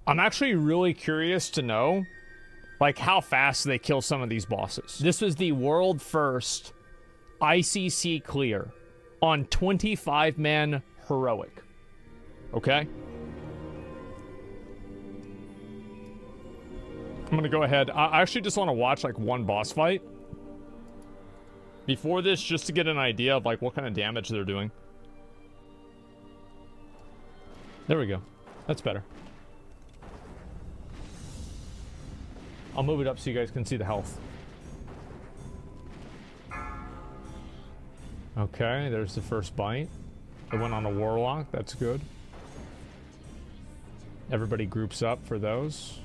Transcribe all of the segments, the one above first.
I'm actually really curious to know, like, how fast they kill some of these bosses. This was the world first ICC clear on 25-man heroic. Okay? I'm gonna go ahead. I actually just want to watch, like, one boss fight before this, just to get an idea of, like, what kind of damage they're doing. There we go. That's better. I'll move it up so you guys can see the health. Okay, there's the first bite. It went on a warlock. That's good. Everybody groups up for those.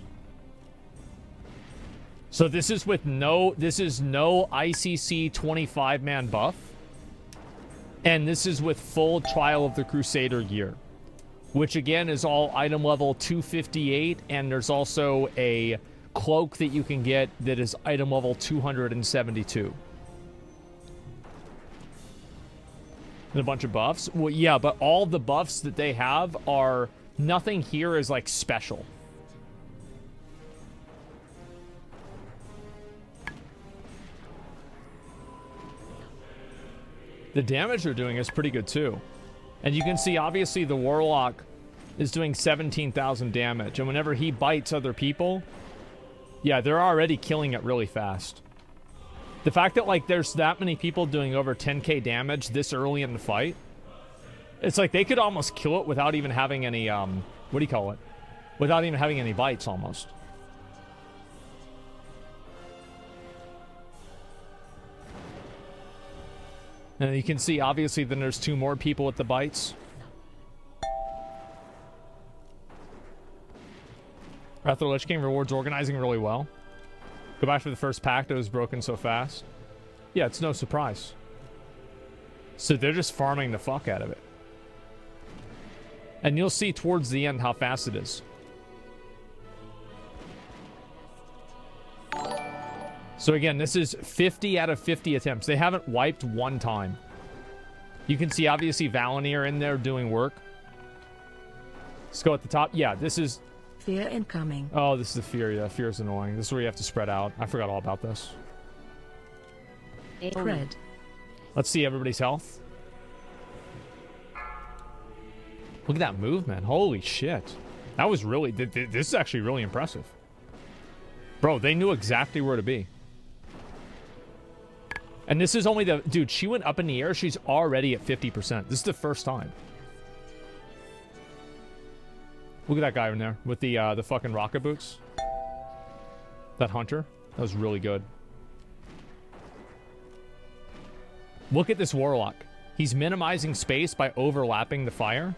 So this is with no... This is no ICC 25-man buff. And this is with full Trial of the Crusader gear. Which, again, is all item level 258. And there's also a cloak that you can get that is item level 272. And a bunch of buffs. Well, yeah, but all the buffs that they have are... Nothing here is, like, special. The damage they're doing is pretty good, too. And you can see, obviously, the Warlock is doing 17,000 damage. And whenever he bites other people... Yeah, they're already killing it really fast. The fact that, like, there's that many people doing over 10k damage this early in the fight... It's like they could almost kill it without even having any, what do you call it? Without even having any bites, almost. And you can see, obviously, then there's 2 more people with the bites. Wrath of the Lich King rewards organizing really well. Go back to the first pack that was broken so fast. Yeah, it's no surprise. So they're just farming the fuck out of it. And you'll see towards the end how fast it is. So again, this is 50 out of 50 attempts. They haven't wiped one time. You can see, obviously, Valinir in there doing work. Let's go at the top. Yeah, this is... Fear incoming. Oh, this is the fear. Yeah, fear is annoying. This is where you have to spread out. I forgot all about this. Red. Let's see everybody's health. Look at that movement. Holy shit. That was really... This is actually really impressive. Bro, they knew exactly where to be. And this is only the... Dude, she went up in the air. She's already at 50%. This is the first time. Look at that guy in there with the fucking rocket boots. That hunter. That was really good. Look at this warlock. He's minimizing space by overlapping the fire.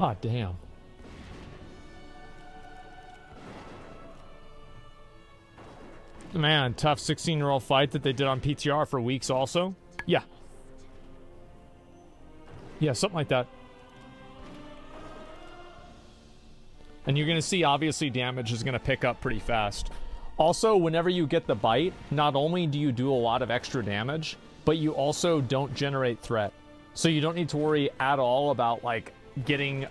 Ah, damn. Man, tough 16-year-old fight that they did on PTR for weeks also. Yeah. Yeah, something like that. And you're going to see, obviously, damage is going to pick up pretty fast. Also, whenever you get the bite, not only do you do a lot of extra damage, but you also don't generate threat. So you don't need to worry at all about, like, getting,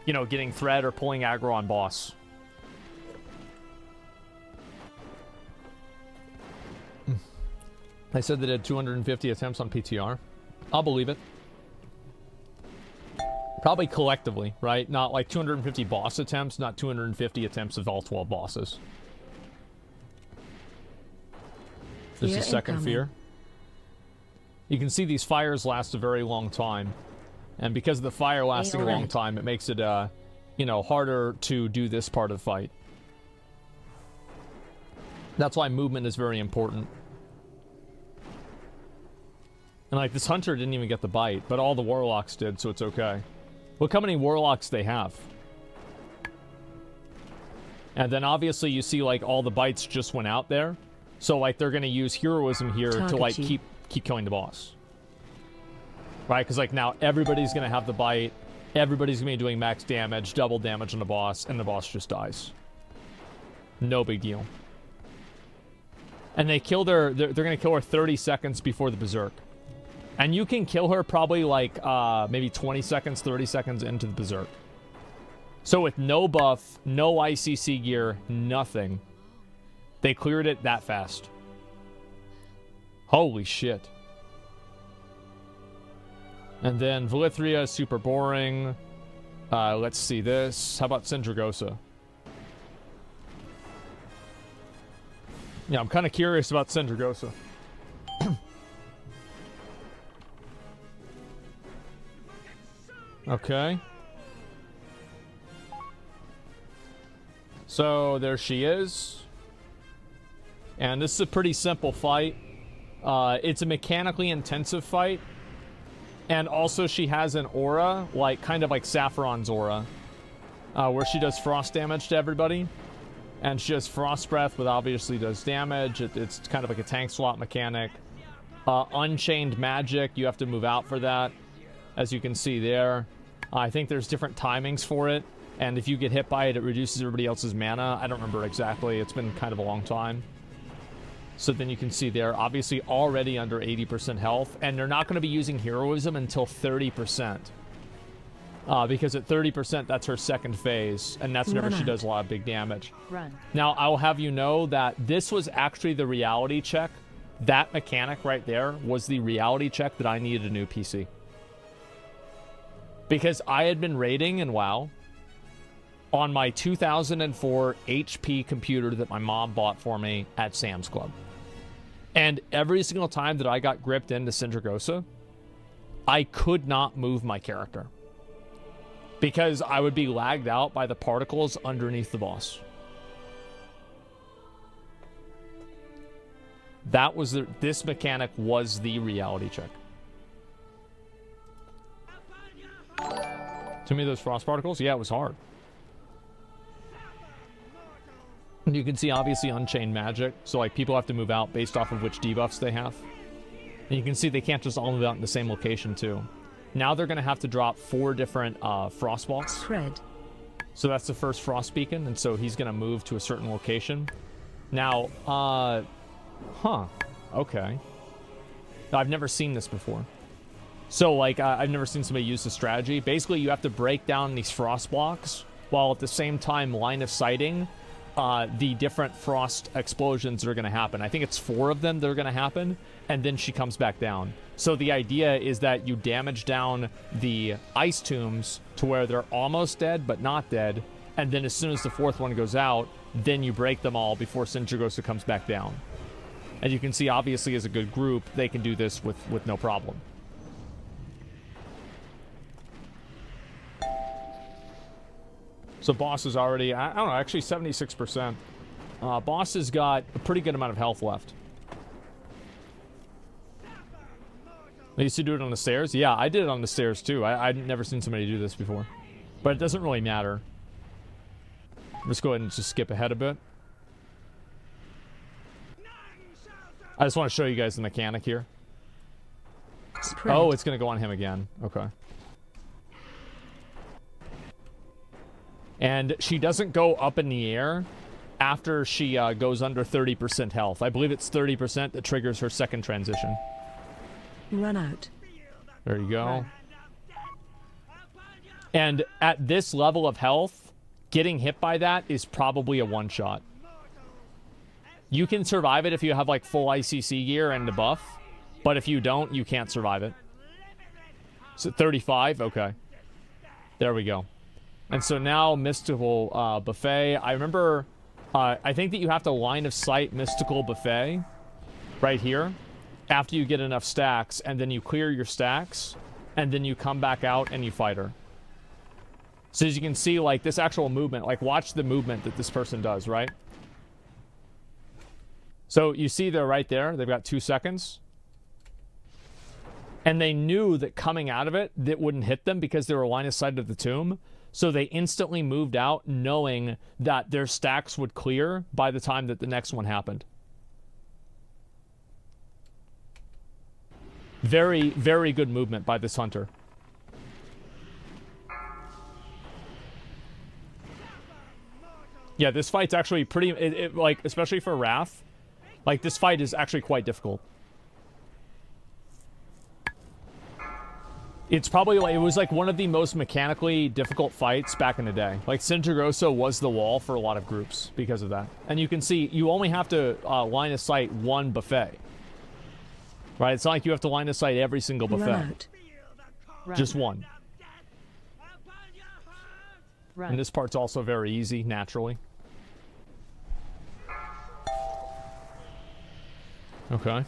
you know, getting threat or pulling aggro on boss. I said they did 250 attempts on PTR. I'll believe it. Probably collectively, right? Not like 250 boss attempts, not 250 attempts of all 12 bosses. There's the second fear. You can see these fires last a very long time. And because of the fire lasting a long time, it makes it, you know, harder to do this part of the fight. That's why movement is very important. And, like, this hunter didn't even get the bite, but all the warlocks did, so it's okay. Look how many warlocks they have. And then, obviously, you see, like, all the bites just went out there. So, like, they're going to use heroism here to, like, keep killing the boss. Right? Because, like, now everybody's going to have the bite. Everybody's going to be doing max damage, double damage on the boss, and the boss just dies. No big deal. And they kill they're going to kill her 30 seconds before the berserk. And you can kill her probably like maybe 20 seconds, 30 seconds into the Berserk. So with no buff, no ICC gear, nothing, they cleared it that fast. Holy shit. And then Velythria is super boring. Let's see this. How about Sindragosa? Yeah, I'm kind of curious about Sindragosa. Okay. So there she is. And this is a pretty simple fight. It's a mechanically intensive fight. And also she has an aura, like kind of like Saffron's aura, where she does frost damage to everybody. And she has Frost Breath, but obviously does damage. It's kind of like a tank swap mechanic. Unchained Magic, you have to move out for that, as you can see there. I think there's different timings for it. And if you get hit by it, it reduces everybody else's mana. I don't remember exactly. It's been kind of a long time. So then you can see there, obviously already under 80% health. And they're not going to be using Heroism until 30%. Because at 30%, that's her second phase. And that's whenever she does a lot of big damage. Now, I will have you know that this was actually the reality check. That mechanic right there was the reality check that I needed a new PC. Because I had been raiding in WoW on my 2004 HP computer that my mom bought for me at Sam's Club. And every single time that I got gripped into Sindragosa, I could not move my character. Because I would be lagged out by the particles underneath the boss. That was this mechanic was the reality check. To me, those frost particles, yeah, it was hard. And you can see, obviously, Unchained Magic. So, like, people have to move out based off of which debuffs they have. And you can see they can't just all move out in the same location, too. Now they're going to have to drop 4 different frost walks. So that's the first frost beacon, and so he's going to move to a certain location. Now, okay. I've never seen this before. So, like, I've never seen somebody use this strategy. Basically, you have to break down these frost blocks while at the same time line of sighting the different frost explosions that are going to happen. I think it's 4 of them that are going to happen, and then she comes back down. So the idea is that you damage down the ice tombs to where they're almost dead, but not dead, and then as soon as the 4th one goes out, then you break them all before Sindragosa comes back down. And you can see, obviously, as a good group, they can do this with no problem. So boss is already, I don't know, actually 76%. Boss has got a pretty good amount of health left. I used to do it on the stairs. Yeah, I did it on the stairs too. I'd never seen somebody do this before. But it doesn't really matter. Let's go ahead and just skip ahead a bit. I just want to show you guys the mechanic here. Oh, it's going to go on him again. Okay. And she doesn't go up in the air after she goes under 30% health. I believe it's 30% that triggers her second transition. Run out. There you go. And at this level of health, getting hit by that is probably a one-shot. You can survive it if you have, like, full ICC gear and the buff. But if you don't, you can't survive it. So 35? Okay. There we go. And so now Mystical Buffet. I remember, I think that you have to line of sight Mystical Buffet right here after you get enough stacks, and then you clear your stacks, and then you come back out and you fight her. So as you can see, like, this actual movement, like, watch the movement that this person does, right? So you see they're right there. They've got 2 seconds. And they knew that coming out of it, that wouldn't hit them because they were line of sight of the tomb. So they instantly moved out knowing that their stacks would clear by the time that the next one happened. Very, very good movement by this hunter. Yeah, this fight's actually pretty, like, especially for Wrath, like, this fight is actually quite difficult. It's probably like, it was like one of the most mechanically difficult fights back in the day. Like Sintragoso was the wall for a lot of groups because of that. And you can see you only have to line of sight one buffet. Right? It's not like you have to line of sight every single buffet. Run out. Just one. Run. And this part's also very easy, naturally. Okay.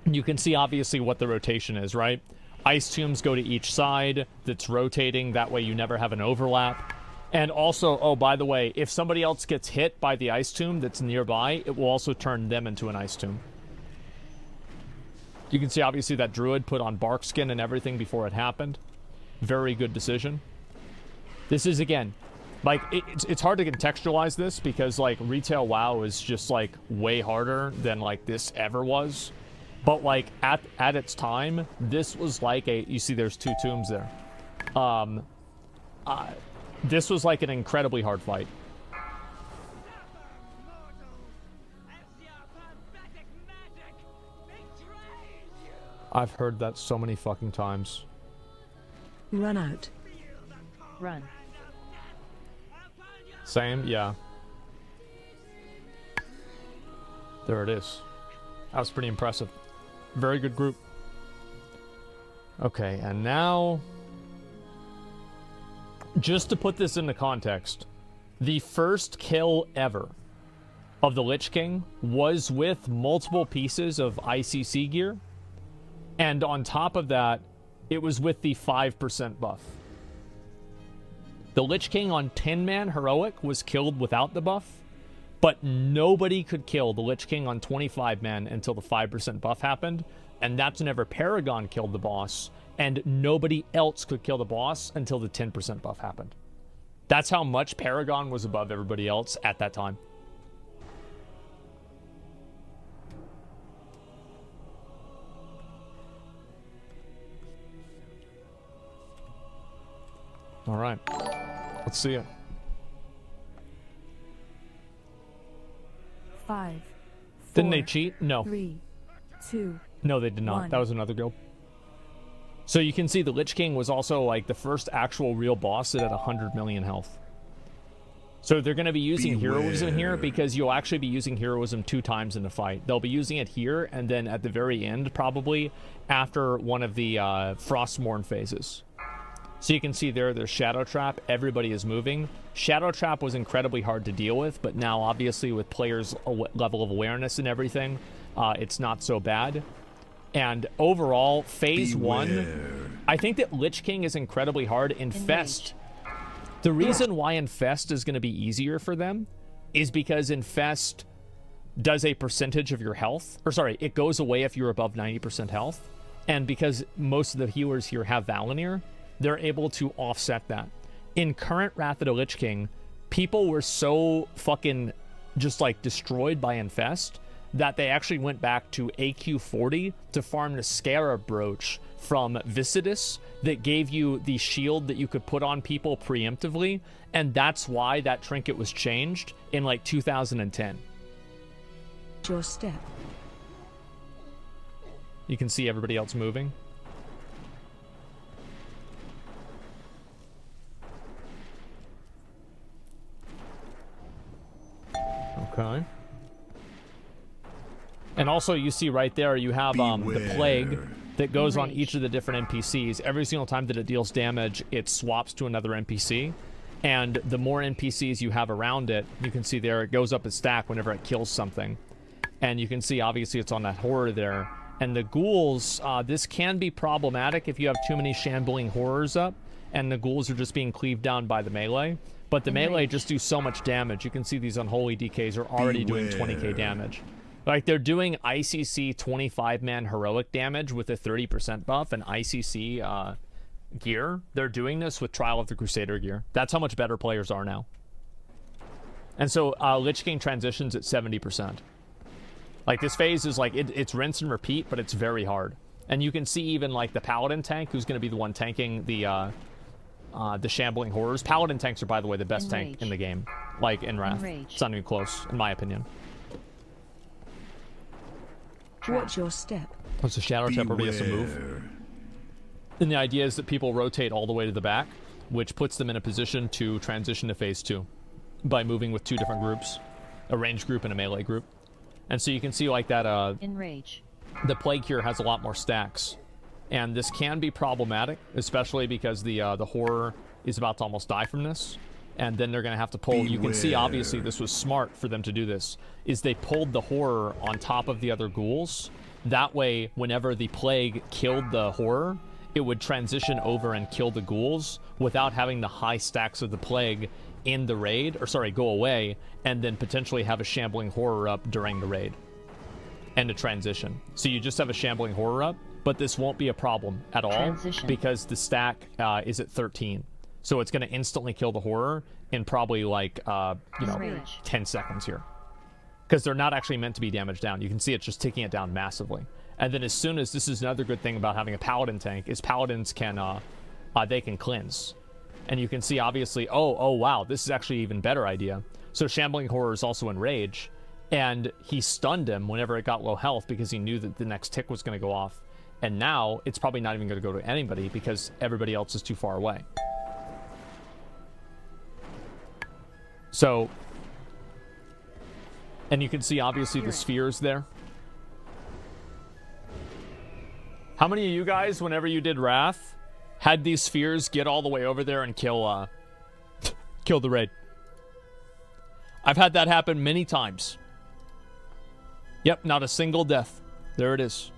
You can see obviously what the rotation is, right? Ice tombs go to each side that's rotating. That way you never have an overlap. And also, oh, by the way, if somebody else gets hit by the ice tomb that's nearby, it will also turn them into an ice tomb. You can see obviously that druid put on bark skin and everything before it happened. Very good decision. This is, again, like, it's hard to contextualize this because, like, retail WoW is just, like, way harder than, like, this ever was. But, like, at its time, this was like a... You see there's two tombs there. This was like an incredibly hard fight. I've heard that so many fucking times. Run out. Run. Same? Yeah. There it is. That was pretty impressive. Very good group. Okay, and now... Just to put this into context, the first kill ever of the Lich King was with multiple pieces of ICC gear. And on top of that, it was with the 5% buff. The Lich King on 10-man Heroic was killed without the buff. But nobody could kill the Lich King on 25 men until the 5% buff happened. And that's whenever Paragon killed the boss. And nobody else could kill the boss until the 10% buff happened. That's how much Paragon was above everybody else at that time. All right. Let's see it. 5. Didn't 4, they cheat? No. 3, 2. No, they did not. 1. That was another guild. So you can see the Lich King was also like the first actual real boss that had 100 million health. So they're going to be using heroism here because you'll actually be using heroism 2 times in the fight. They'll be using it here and then at the very end, probably after one of the Frostmourne phases. So you can see there's Shadow Trap. Everybody is moving. Shadow Trap was incredibly hard to deal with, but now obviously with players' level of awareness and everything, it's not so bad. And overall, Phase 1, I think that Lich King is incredibly hard. Infest. The reason why Infest is going to be easier for them is because Infest does a percentage of your health. Or sorry, it goes away if you're above 90% health. And because most of the healers here have Valinir, they're able to offset that. In current Wrath of the Lich King, people were so fucking just like destroyed by Infest that they actually went back to AQ 40 to farm the Scarab Brooch from Vicidus that gave you the shield that you could put on people preemptively, and that's why that trinket was changed in like 2010. Your step. You can see everybody else moving. Okay. And also you see right there you have the plague that goes on each of the different NPCs. Every single time that it deals damage, it swaps to another NPC. And the more NPCs you have around it, you can see there it goes up a stack whenever it kills something. And you can see obviously it's on that horror there. And the ghouls, this can be problematic if you have too many shambling horrors up and the ghouls are just being cleaved down by the melee. But the melee just do so much damage. You can see these unholy DKs are already doing 20k damage. Like, they're doing ICC 25-man heroic damage with a 30% buff and ICC gear. They're doing this with Trial of the Crusader gear. That's how much better players are now. And so Lich King transitions at 70%. Like, this phase is like, it's rinse and repeat, but it's very hard. And you can see even, like, the Paladin tank, who's going to be the one tanking the shambling horrors. Paladin tanks are, by the way, the best tank in the game. Like, in Wrath. It's not even close, in my opinion. Watch your step. It's a shadow step, everybody has to move. And the idea is that people rotate all the way to the back, which puts them in a position to transition to phase 2 by moving with 2 different groups, a ranged group and a melee group. And so you can see like that Enrage. the plague here has a lot more stacks. And this can be problematic, especially because the horror is about to almost die from this. And then they're going to have to pull. Beware. You can see, obviously, this was smart for them to do this, is they pulled the horror on top of the other ghouls. That way, whenever the plague killed the horror, it would transition over and kill the ghouls without having the high stacks of the plague in the raid, or sorry, go away, and then potentially have a shambling horror up during the raid. And a transition. So you just have a shambling horror up, but this won't be a problem at all because the stack is at 13. So it's going to instantly kill the horror in probably like, 10 seconds here. Because they're not actually meant to be damaged down. You can see it's just ticking it down massively. And then as soon as, this is another good thing about having a paladin tank, is paladins can, they can cleanse. And you can see obviously, oh wow, this is actually an even better idea. So Shambling Horror is also in rage, and he stunned him whenever it got low health because he knew that the next tick was going to go off. And now it's probably not even going to go to anybody because everybody else is too far away. So, and you can see obviously the spheres there. How many of you guys, whenever you did Wrath, had these spheres get all the way over there and kill kill the raid? I've had that happen many times. Yep, not a single death. There it is.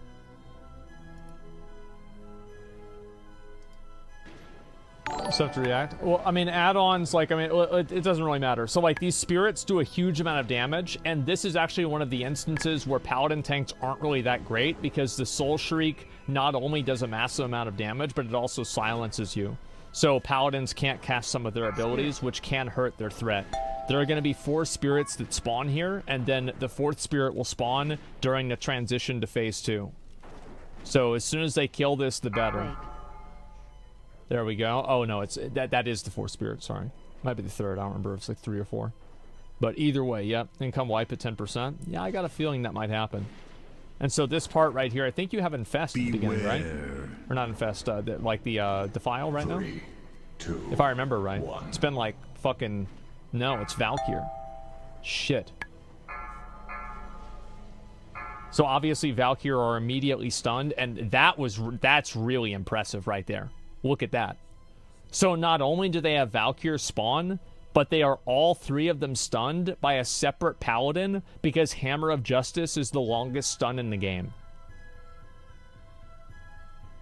Stuff to react. Well, I mean, add-ons, like, I mean, it doesn't really matter. So, like, these spirits do a huge amount of damage, and this is actually one of the instances where paladin tanks aren't really that great, because the Soul Shriek not only does a massive amount of damage, but it also silences you. So paladins can't cast some of their abilities, which can hurt their threat. There are going to be 4 spirits that spawn here, and then the 4th spirit will spawn during the transition to phase 2. So as soon as they kill this, the better. There we go. Oh no, it's that is the 4th spirit, sorry. Might be the 3rd, I don't remember if it's like 3 or 4. But either way, yep, income wipe at 10%. Yeah, I got a feeling that might happen. And so this part right here, I think you have Infest at the beginning, right? Or not Infest, like the Defile right now? 3, 2, if I remember right. 1. It's been like fucking... No, it's Valkyr. Shit. So obviously Valkyr are immediately stunned, and that's really impressive right there. Look at that. So not only do they have Valkyr spawn, but they are all 3 of them stunned by a separate paladin because Hammer of Justice is the longest stun in the game.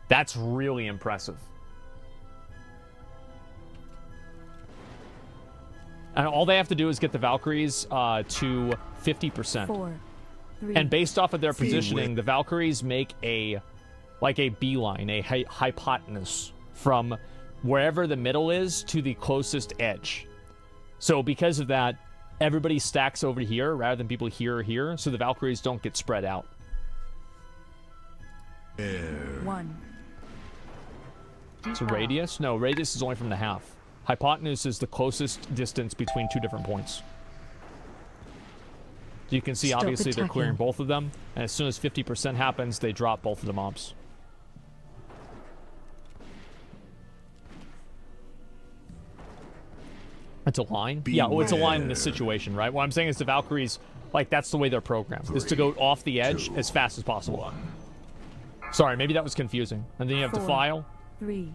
That's really impressive. And all they have to do is get the Valkyries to 50%. 4, 3, and based off of their positioning, the Valkyries make a beeline, a hypotenuse from wherever the middle is to the closest edge. So because of that, everybody stacks over here rather than people here or here, so the Valkyries don't get spread out. 1. So radius? No, radius is only from the half. Hypotenuse is the closest distance between 2 different points. So you can see, Stop obviously, they're clearing attacking. both of them, and as soon as 50% happens, they drop both of the mobs. It's a line? Yeah, well, it's a line in this situation, right? What I'm saying is the Valkyries, like, that's the way they're programmed, is to go off the edge as fast as possible. Sorry, maybe that was confusing. And then you have 4, Defile. 3,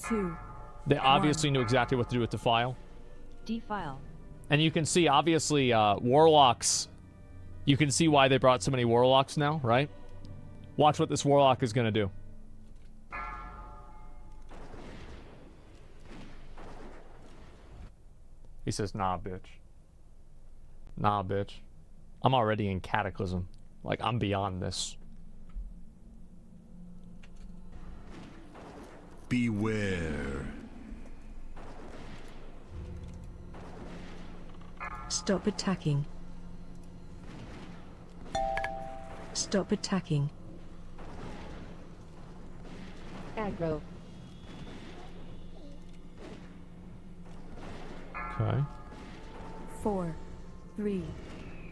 2. They obviously knew exactly what to do with Defile. Defile. And you can see, obviously, Warlocks. You can see why they brought so many Warlocks now, right? Watch what this Warlock is going to do. He says, nah, bitch. Nah, bitch. I'm already in Cataclysm. Like, I'm beyond this. Beware. Stop attacking. Stop attacking. Aggro. Okay. 4, 3,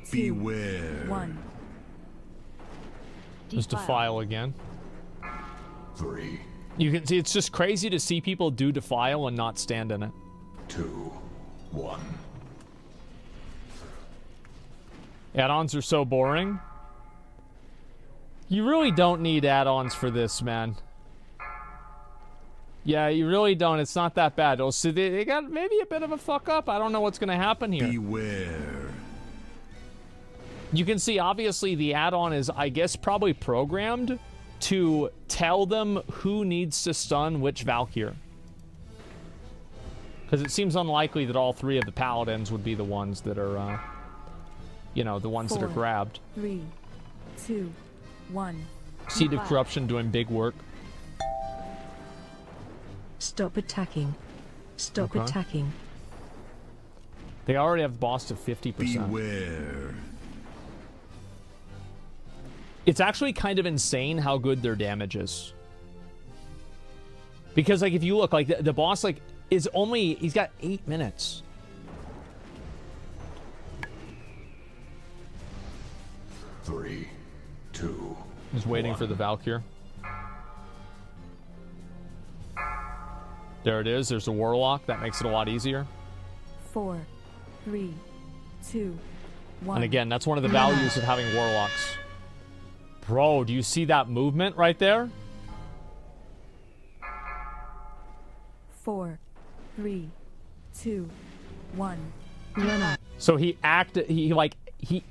2, Beware. 1. Just defile again. 3, You can see it's just crazy to see people do defile and not stand in it. 2, 1. Add-ons are so boring. You really don't need add-ons for this, man. Yeah, you really don't. It's not that bad. Oh, so they got maybe a bit of a fuck up. I don't know what's going to happen here. Beware. You can see, obviously, the add-on is, I guess, probably programmed to tell them who needs to stun which Valkyr. Because it seems unlikely that all three of the paladins would be the ones that are, you know, the ones that are 4, grabbed. 3, 2, 1. Seed of Defile. Corruption doing big work. Stop attacking. Stop Okay. attacking. They already have the boss to 50%. Beware. It's actually kind of insane how good their damage is. Because, like, if you look, like, the boss, like, is only... He's got 8 minutes. Three, 2. He's waiting 1. for the Valkyr. There it is. There's a Warlock. That makes it a lot easier. 4, 3, 2, 1. And again, that's one of the values of having Warlocks. Bro, do you see that movement right there? 4, 3, 2, 1. Run out. So he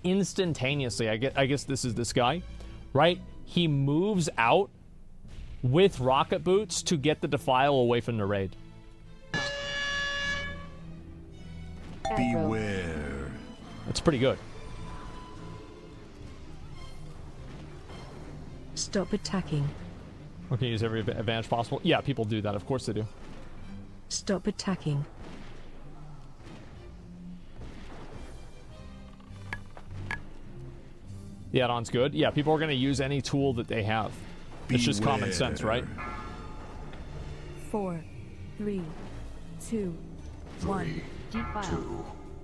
instantaneously, I guess this is this guy, right? He moves out with rocket boots to get the defile away from the raid. Aggro. Beware. That's pretty good. Stop attacking. We can use every advantage possible. Yeah, people do that. Of course they do. Stop attacking. The add-on's good. Yeah, people are going to use any tool that they have. It's just common sense, right? 4, 3, 2, 1. 3, Defile. 2,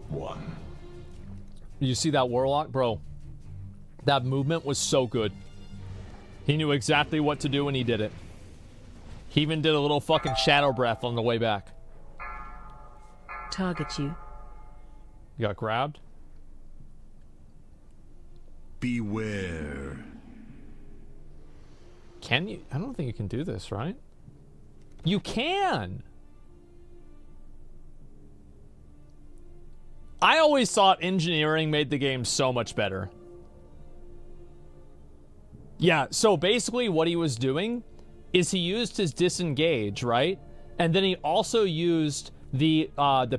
1. You see that Warlock? Bro, that movement was so good. He knew exactly what to do and he did it. He even did a little fucking shadow breath on the way back. Target you. You got grabbed? Beware. Can you? I don't think you can do this, right? You can! I always thought engineering made the game so much better. Yeah, so basically what he was doing is he used his disengage, right? And then he also used the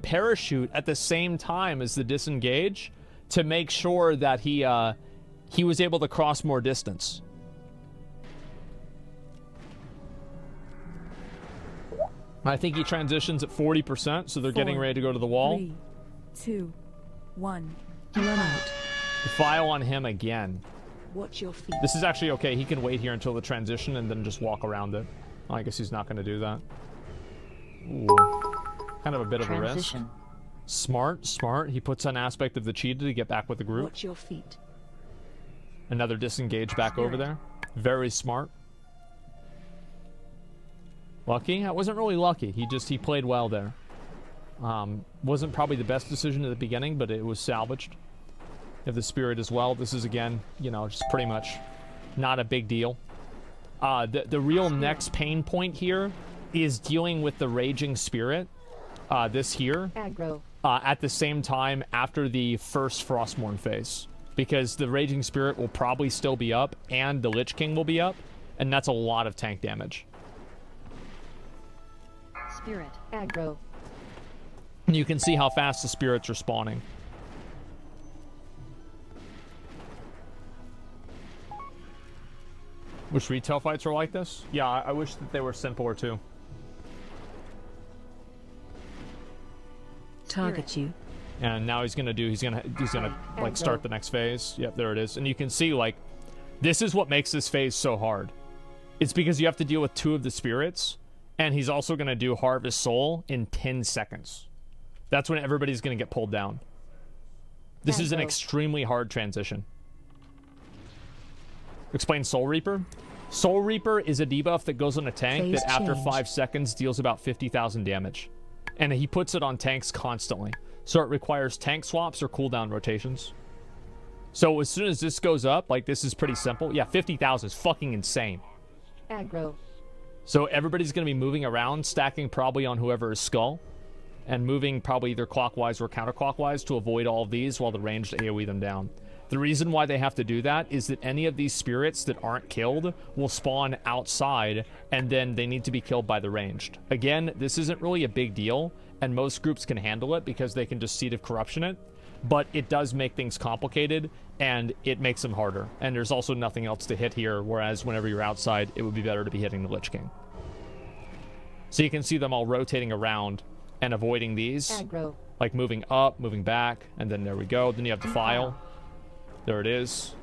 parachute at the same time as the disengage to make sure that he was able to cross more distance. I think he transitions at 40%, so they're getting 4, ready to go to the wall. 3, 2, 1. Run out. File on him again. Watch your feet. This is actually okay. He can wait here until the transition and then just walk around it. I guess he's not going to do that. Ooh. Kind of a bit of a risk. Transition. Smart, smart. He puts an aspect of the cheetah to get back with the group. Watch your feet. Another disengage back over there. Very smart. Lucky? That wasn't really lucky. He played well there. Wasn't probably the best decision at the beginning, but it was salvaged. You have the spirit as well. This is, again, you know, just pretty much not a big deal. The real next pain point here is dealing with the raging spirit. This here. Aggro. At the same time after the first Frostmourne phase. Because the raging spirit will probably still be up, and the Lich King will be up, and that's a lot of tank damage. Spirit. Aggro. And you can see how fast the spirits are spawning. Wish retail fights were like this? Yeah, I wish that they were simpler too. Target you. And now he's gonna like start the next phase. Yep, there it is. And you can see, like, this is what makes this phase so hard. It's because you have to deal with 2 of the spirits, and he's also gonna do Harvest Soul in 10 seconds. That's when everybody's gonna get pulled down. This is an extremely hard transition. Explain Soul Reaper. Soul Reaper is a debuff that goes on a tank Phase that after change. 5 seconds deals about 50,000 damage. And he puts it on tanks constantly. So it requires tank swaps or cooldown rotations. So as soon as this goes up, like this is pretty simple. Yeah, 50,000 is fucking insane. Aggro. So everybody's going to be moving around, stacking probably on whoever is skull. And moving probably either clockwise or counterclockwise to avoid all of these while the ranged AoE them down. The reason why they have to do that is that any of these spirits that aren't killed will spawn outside, and then they need to be killed by the ranged. Again, this isn't really a big deal, and most groups can handle it because they can just Seed of Corruption it, but it does make things complicated, and it makes them harder. And there's also nothing else to hit here, whereas whenever you're outside, it would be better to be hitting the Lich King. So you can see them all rotating around and avoiding these, Aggro. like moving up, moving back, and then there we go. Then you have Defile. There it is.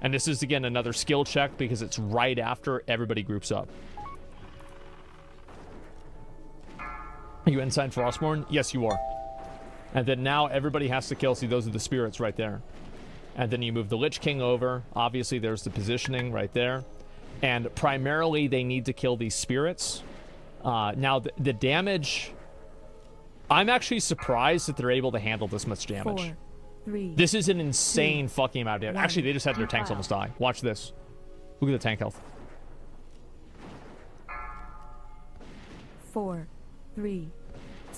And this is, again, another skill check because it's right after everybody groups up. Are you inside Frostmourne? Yes, you are. And then now everybody has to kill. See, those are the spirits right there. And then you move the Lich King over. Obviously, there's the positioning right there. And primarily, they need to kill these spirits. Now, the damage... I'm actually surprised that they're able to handle this much damage. 4, 3. This is an insane fucking amount of damage. one. Actually, they just had their tanks Defile. almost die. Watch this. Look at the tank health. 4, 3,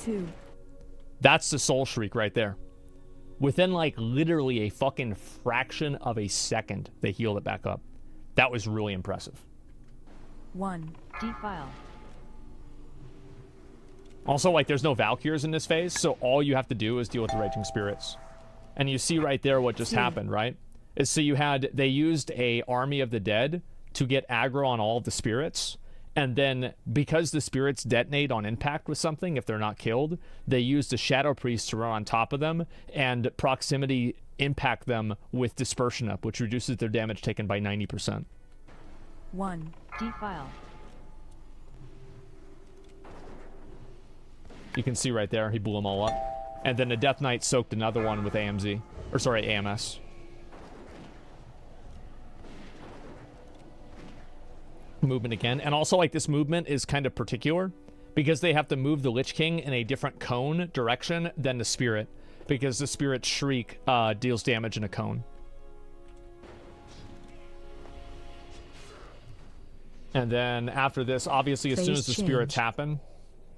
2. That's the Soul Shriek right there. Within, like, literally a fucking fraction of a second, they healed it back up. That was really impressive. 1. Defile. Also, like, there's no Valkyrs in this phase, so all you have to do is deal with the Raging Spirits. And you see right there what just happened, right? Is so they used a Army of the Dead to get aggro on all of the spirits, and then because the spirits detonate on impact with something if they're not killed, they used a Shadow Priest to run on top of them and proximity impact them with Dispersion Up, which reduces their damage taken by 90%. 1. Defile. You can see right there, he blew them all up. And then the Death Knight soaked another one with AMZ. Or sorry, AMS. Movement again. And also, like, this movement is kind of particular because they have to move the Lich King in a different cone direction than the Spirit. Because the Spirit's Shriek deals damage in a cone. And then after this, obviously, as soon as the spirits happen...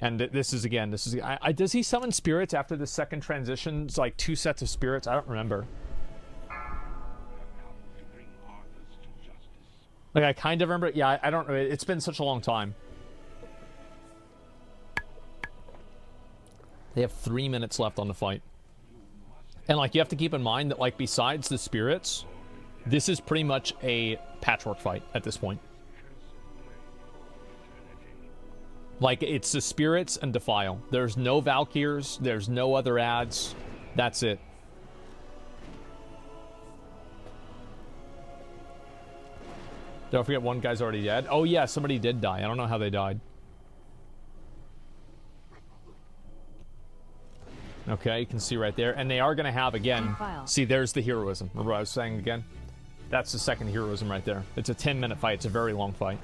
And this is, again, does he summon spirits after the second transition? It's like 2 sets of spirits? I don't remember. Like, I kind of remember. Yeah, I don't know. It's been such a long time. They have 3 minutes left on the fight. And, like, you have to keep in mind that, like, besides the spirits, this is pretty much a patchwork fight at this point. Like, it's the spirits and Defile. There's no Valkyrs. There's no other ads. That's it. Don't forget one guy's already dead. Oh, yeah, somebody did die. I don't know how they died. Okay, you can see right there. And they are going to have, again... Defile. See, there's the heroism. Remember what I was saying again? That's the second heroism right there. It's a 10-minute fight. It's a very long fight.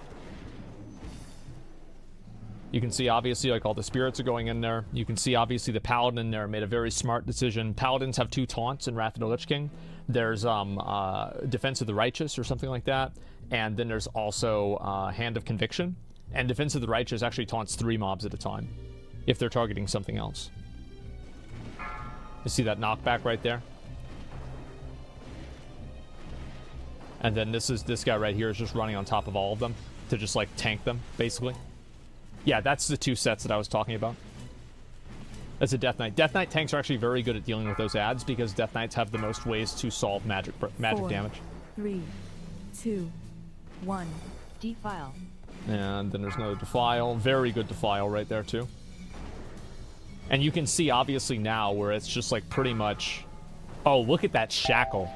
You can see, obviously, like, all the spirits are going in there. You can see, obviously, the Paladin in there made a very smart decision. Paladins have 2 taunts in Wrath of the Lich King. There's Defense of the Righteous or something like that. And then there's also Hand of Conviction. And Defense of the Righteous actually taunts 3 mobs at a time if they're targeting something else. You see that knockback right there? And then this guy right here is just running on top of all of them to just, like, tank them, basically. Yeah, that's the 2 sets that I was talking about. That's a Death Knight. Death Knight tanks are actually very good at dealing with those ads because Death Knights have the most ways to solve magic 4, damage. 3, 2, 1. Defile. And then there's another Defile. Very good Defile right there, too. And you can see, obviously, now where it's just, like, pretty much... Oh, look at that Shackle.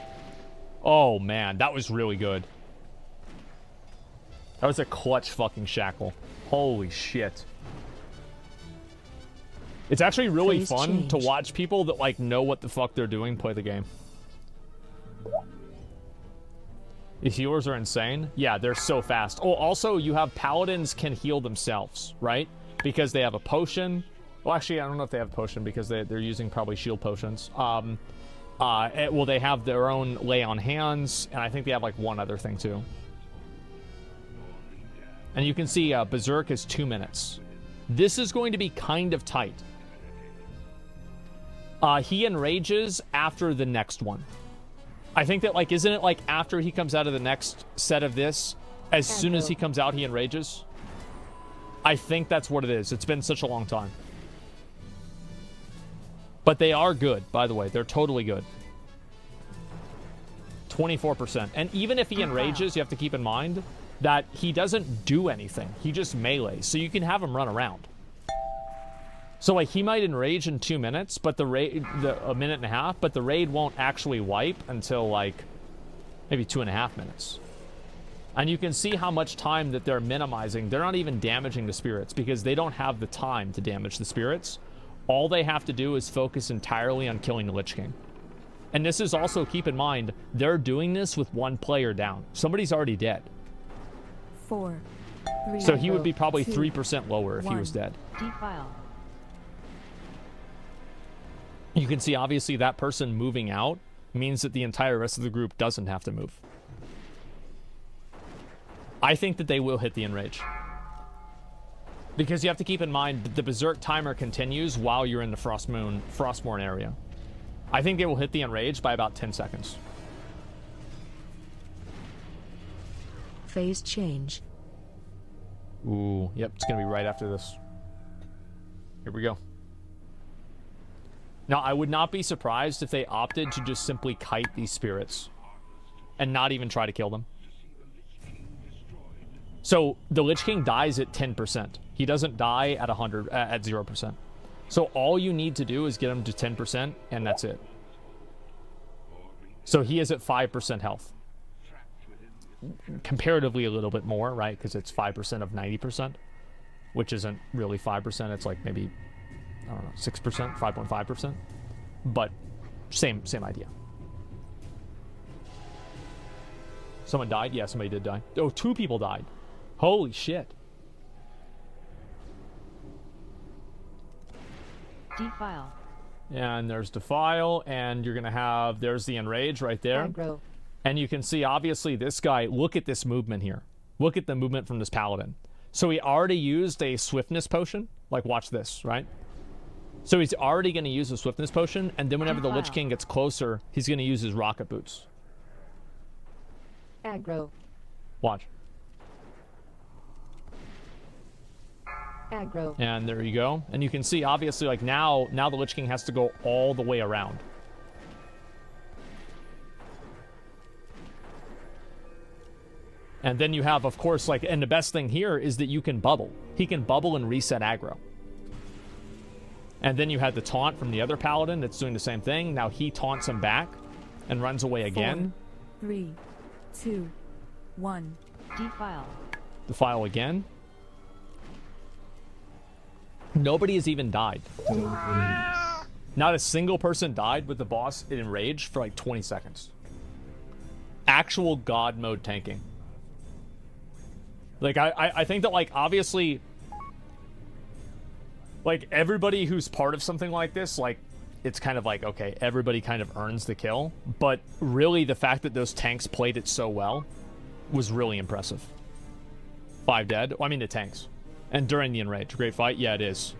Oh, man. That was really good. That was a clutch fucking Shackle. Holy shit. It's actually really Phase fun change. to watch people that, like, know what the fuck they're doing play the game. The healers are insane. Yeah, they're so fast. Oh, also, you have paladins can heal themselves, right? Because they have a potion. Well, actually, I don't know if they have a potion because they're using probably shield potions. Well, they have their own lay on hands, and I think they have like one other thing too. And you can see Berserk is 2 minutes. This is going to be kind of tight. He enrages after the next one. I think that, like, isn't it like after he comes out of the next set of this, as soon as he comes out, he enrages? I think that's what it is. It's been such a long time. But they are good, by the way. They're totally good. 24%. And even if he enrages, you have to keep in mind that he doesn't do anything. He just melees. So you can have him run around. So, like, he might enrage in 2 minutes, but a minute and a half, but the raid won't actually wipe until, like, maybe 2.5 minutes. And you can see how much time that they're minimizing. They're not even damaging the spirits because they don't have the time to damage the spirits. All they have to do is focus entirely on killing the Lich King. And this is also, keep in mind, they're doing this with one player down. Somebody's already dead. 4, 3, So he would be probably 2, 3% lower if he 1. was dead. Defile. You can see, obviously, that person moving out means that the entire rest of the group doesn't have to move. I think that they will hit the enrage. Because you have to keep in mind that the Berserk timer continues while you're in the Frostmourne area. I think they will hit the enrage by about 10 seconds. Phase change. Ooh, yep, it's going to be right after this. Here we go. Now, I would not be surprised if they opted to just simply kite these spirits and not even try to kill them. So the Lich King dies at 10%. He doesn't die at 0%. So all you need to do is get him to 10%, and that's it. So he is at 5% health. Comparatively a little bit more, right? Because it's 5% of 90%, which isn't really 5%. It's like maybe, I don't know, 6%, 5.5%. But same idea. Someone died? Yeah, somebody did die. Oh, 2 people died. Holy shit. Defile. And there's Defile, and you're going to have, there's the Enrage right there. Aggro. And you can see, obviously, this guy, look at this movement here. Look at the movement from this Paladin. So he already used a Swiftness potion. Like, watch this, right? So he's already going to use a Swiftness potion, and then whenever the Lich King gets closer, he's going to use his Rocket Boots. Aggro. Watch. Aggro. And there you go. And you can see, obviously, like now the Lich King has to go all the way around. And then you have, of course, like, and the best thing here is that you can bubble. He can bubble and reset aggro. And then you had the taunt from the other Paladin that's doing the same thing. Now he taunts him back and runs away again. 4, 3, 2, 1. Defile. Defile again. Nobody has even died. Not a single person died with the boss in Enrage for like 20 seconds. Actual God mode tanking. Like, I think that, like, obviously, like, everybody who's part of something like this, like, it's kind of like, okay, everybody kind of earns the kill. But really, the fact that those tanks played it so well was really impressive. 5 dead. Well, I mean, the tanks. And during the Enrage. Great fight? Yeah, it is.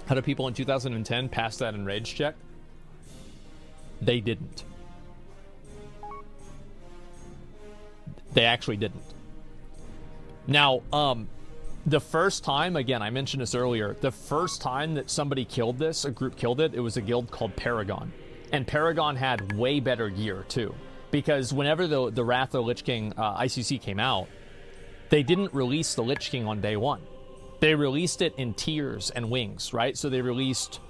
How do people in 2010 pass that Enrage check? They didn't. They actually didn't. Now, the first time, again, I mentioned this earlier, the first time that somebody killed this, a group killed it, it was a guild called Paragon. And Paragon had way better gear, too. Because whenever the Wrath of the Lich King ICC came out, they didn't release the Lich King on day 1. They released it in tiers and wings, right? So they released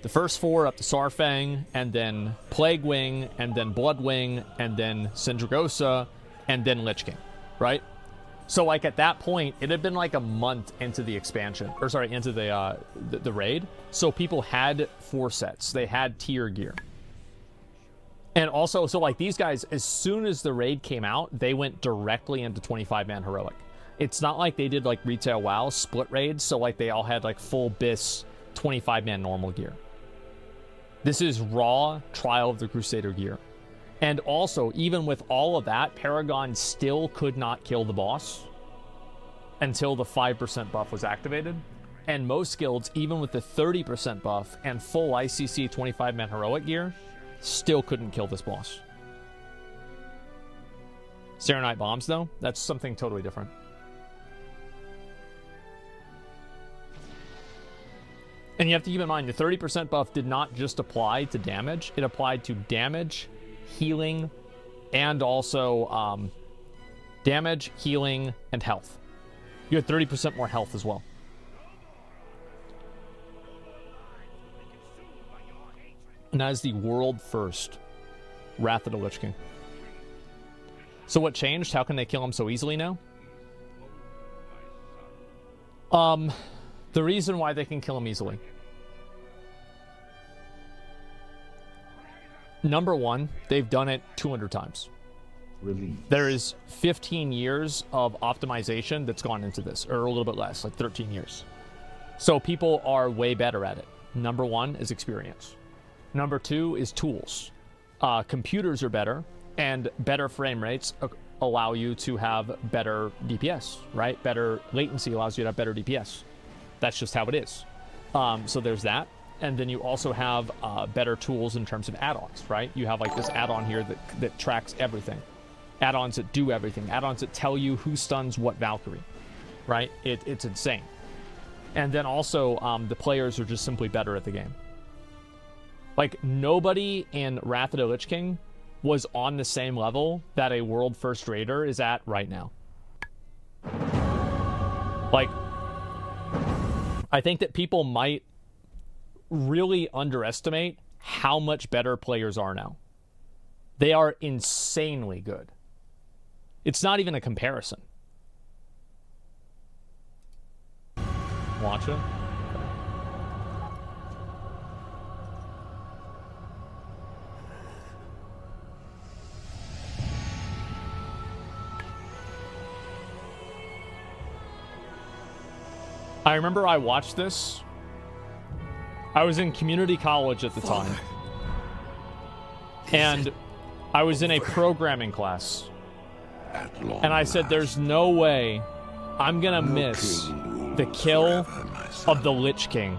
the first 4 up to Sarfang, and then Plague Wing, and then Blood Wing, and then Syndragosa, and then Lich King, right? So like at that point, it had been like a month into the expansion, or sorry, into the raid. So people had 4 sets. They had tier gear. And also, so like these guys, as soon as the raid came out, they went directly into 25-man heroic. It's not like they did like retail WoW split raids, so like they all had like full BIS 25-man normal gear. This is raw Trial of the Crusader gear. And also, even with all of that, Paragon still could not kill the boss until the 5% buff was activated. And most guilds, even with the 30% buff and full ICC 25-man heroic gear, still couldn't kill this boss. Serenite bombs, though, that's something totally different. And you have to keep in mind, the 30% buff did not just apply to damage. It applied to damage, healing, and also damage, healing, and health. You had 30% more health as well. And that is the world first Wrath of the Lich King. So what changed? How can they kill him so easily now? The reason why they can kill him easily. Number one, they've done it 200 times. Release. There is 15 years of optimization that's gone into this, or a little bit less, like 13 years. So people are way better at it. Number one is experience. Number two is tools. Computers are better, and better frame rates allow you to have better DPS, right? Better latency allows you to have better DPS. That's just how it is. So there's that. And then you also have better tools in terms of add-ons, right? You have like this add-on here that tracks everything. Add-ons that do everything. Add-ons that tell you who stuns what Valkyrie, right? It's insane. And then also the players are just simply better at the game. Like nobody in Wrath of the Lich King was on the same level that a world first raider is at right now. Like, I think that people might really underestimate how much better players are now. They are insanely good. It's not even a comparison. Watch it. I remember I watched this. I was in community college at the time. And I was in a programming class. And I said, there's no way I'm gonna miss the kill of the Lich King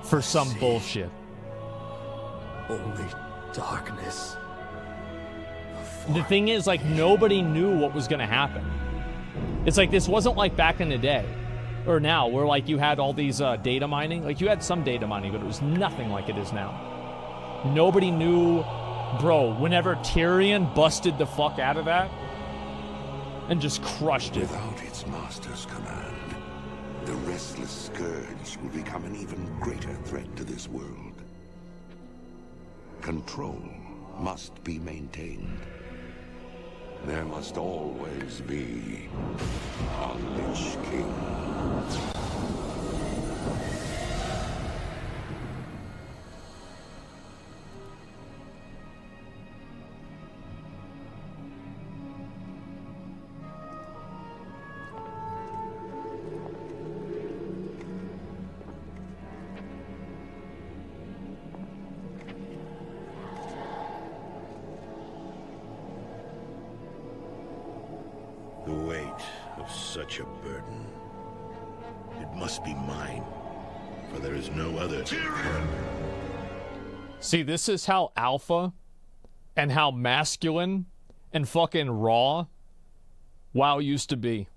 for some bullshit. Only darkness. The thing is, like, nobody knew what was gonna happen. It's like, this wasn't like back in the day. Or now, where like you had all these data mining. Like you had some data mining, but it was nothing like it is now. Nobody knew, bro, whenever Tyrion busted the fuck out of that and just crushed it. Without its master's command, the restless scourge will become an even greater threat to this world. Control must be maintained. There must always be a Lich King. The weight of such a burden. It must be mine, for there is no other. See, this is how alpha and how masculine and fucking raw WoW used to be.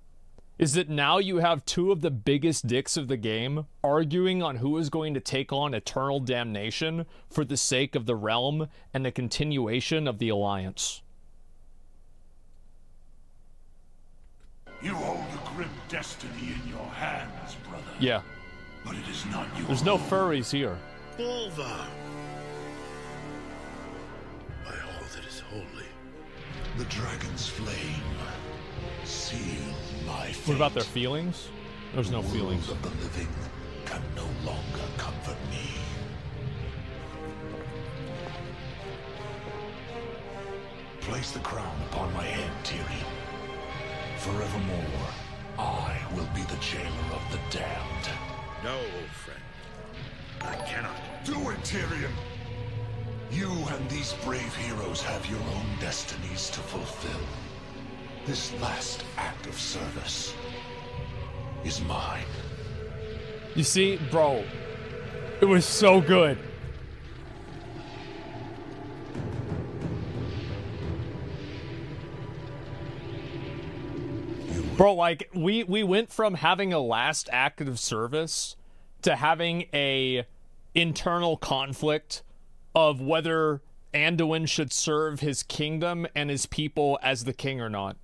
Is that now you have two of the biggest dicks of the game arguing on who is going to take on eternal damnation for the sake of the realm and the continuation of the Alliance. You hold a grim destiny in your hands, brother. Yeah. But it is not yours. There's no furries here. Volva! By all that is holy, The dragon's flame. Seal my fate. What about their feelings? There's no The world feelings. of the living can no longer comfort me. Place the crown upon my head, Tyrion. Forevermore, I will be the jailer of the damned. No, old friend. I cannot. Do it, Tyrion! You and these brave heroes have your own destinies to fulfill. This last act of service is mine. You see, bro, it was so good. Bro, like, we went from having a last act of service to having a internal conflict of whether Anduin should serve his kingdom and his people as the king or not.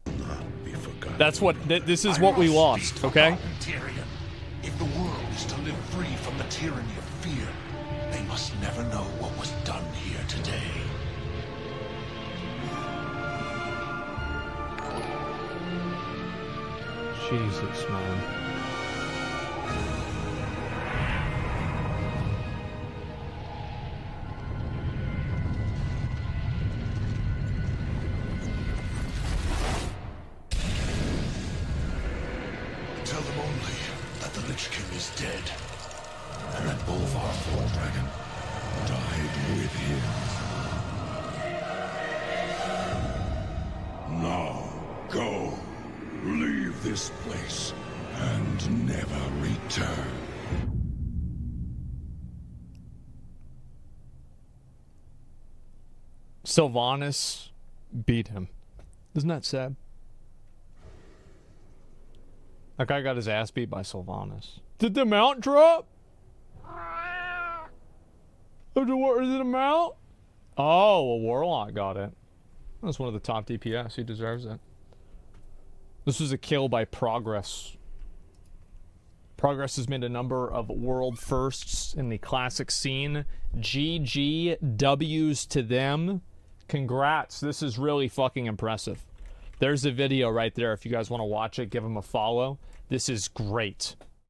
Be forgotten. That's what, this is what we lost, okay? Tyrion. If the world is to live free from the tyranny of fear, they must never know what was done here today. Jesus, man. Tell them only that the Lich King is dead, and that Bolvar Dragon died with him. Now, go. Leave this place and never return. Sylvanas beat him. Isn't that sad? That guy got his ass beat by Sylvanas. Did the mount drop? Is it a mount? Oh, a warlock got it. That's one of the top DPS. He deserves it. This was a kill by Progress. Progress has made a number of world firsts in the classic scene. GGWs to them. Congrats. This is really fucking impressive. There's a video right there. If you guys want to watch it, give them a follow. This is great.